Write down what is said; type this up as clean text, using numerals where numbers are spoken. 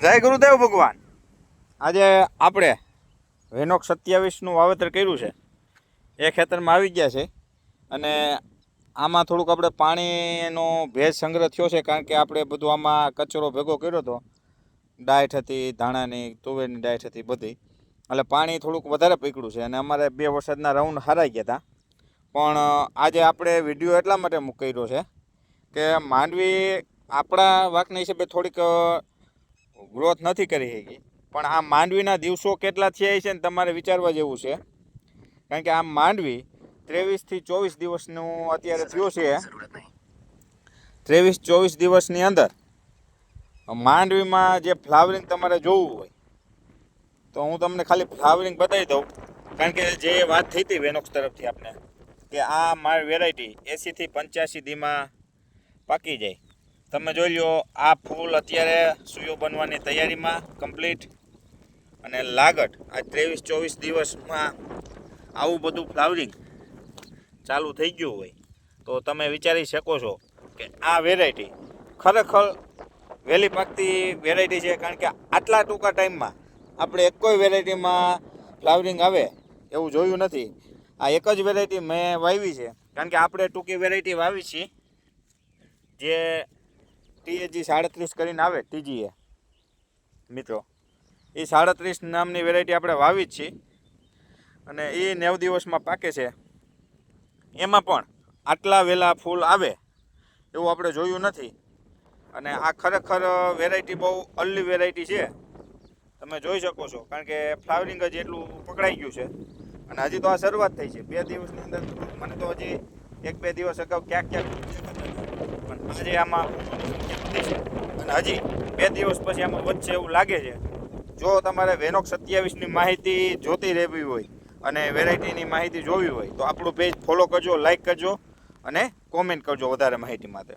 જય ગુરુદેવ ભગવાન. આજે આપણે વેનોક 27નું વાવેતર કર્યું છે. એ ખેતરમાં આવી ગયા છે અને આમાં થોડુંક આપણે પાણીનો ભેજ સંગ્રહ થયો છે, કારણ કે આપણે બધું આમાં કચરો ભેગો કર્યો હતો. ડાયટ હતી, ધાણાની, તુવેરની ડાયટ હતી, બધી. એટલે પાણી થોડુંક વધારે પકડ્યું છે અને અમારે 2 વરસાદના રાઉન્ડ હારાઈ ગયા હતા. પણ આજે આપણે વિડીયો એટલા માટે કર્યો છે કે માંડવી આપણા વાકના હિસાબે થોડીક ગ્રોથ નથી કરી શકી, પણ આ માંડવીના દિવસો કેટલા થયા છે ને તમારે વિચારવા જેવું છે. કારણ કે આ માંડવી 23 થી 24 દિવસનું અત્યારે થયો છે. 23-24 દિવસની અંદર માંડવીમાં જે ફ્લાવરિંગ તમારે જોવું હોય તો હું તમને ખાલી ફ્લાવરિંગ બતાવી દઉં. કારણ કે જે વાત થઈ હતી વેનોક્સ તરફથી આપણે કે આ મારી વેરાયટી 80 થી 85 દીમાં પાકી જાય. તમે જોઈ લો, આ ફૂલ અત્યારે સૂયો બનવાની તૈયારીમાં કમ્પ્લીટ, અને લાગટ આ 23-24 દિવસમાં આવું બધું ફ્લાવરિંગ ચાલુ થઈ ગયું હોય તો તમે વિચારી શકો છો કે આ વેરાયટી ખરેખર વહેલી પાકતી વેરાયટી છે. કારણ કે આટલા ટૂંકા ટાઈમમાં આપણે એક કોઈ વેરાયટીમાં ફ્લાવરિંગ આવે એવું જોયું નથી. આ એક જ વેરાયટી મેં વાવી છે, કારણ કે આપણે ટૂંકી વેરાયટી વાવી છીએ જે TAG 37 કરીને આવે. TGA મિત્રો, એ 37 નામની વેરાયટી આપણે વાવી જ છીએ અને એ 9 દિવસમાં પાકે છે. એમાં પણ આટલા વહેલા ફૂલ આવે એવું આપણે જોયું નથી. અને આ ખરેખર વેરાયટી બહુ અર્લી વેરાયટી છે, તમે જોઈ શકો છો. કારણ કે ફ્લાવરિંગ જ એટલું પકડાઈ ગયું છે અને હજી તો આ શરૂઆત થઈ છે. 2 દિવસની અંદર મને તો હજી 1-2 દિવસ અગાઉ ક્યાંક પણ આજે આમાં છે અને હજી 2 દિવસ પછી આમાં વધશે એવું લાગે છે. જો તમારે વેનોક 27ની માહિતી જોતી રહેવી હોય અને વેરાયટીની માહિતી જોવી હોય તો આપણું પેજ ફોલો કરજો, લાઈક કરજો અને કોમેન્ટ કરજો વધારે માહિતી માટે.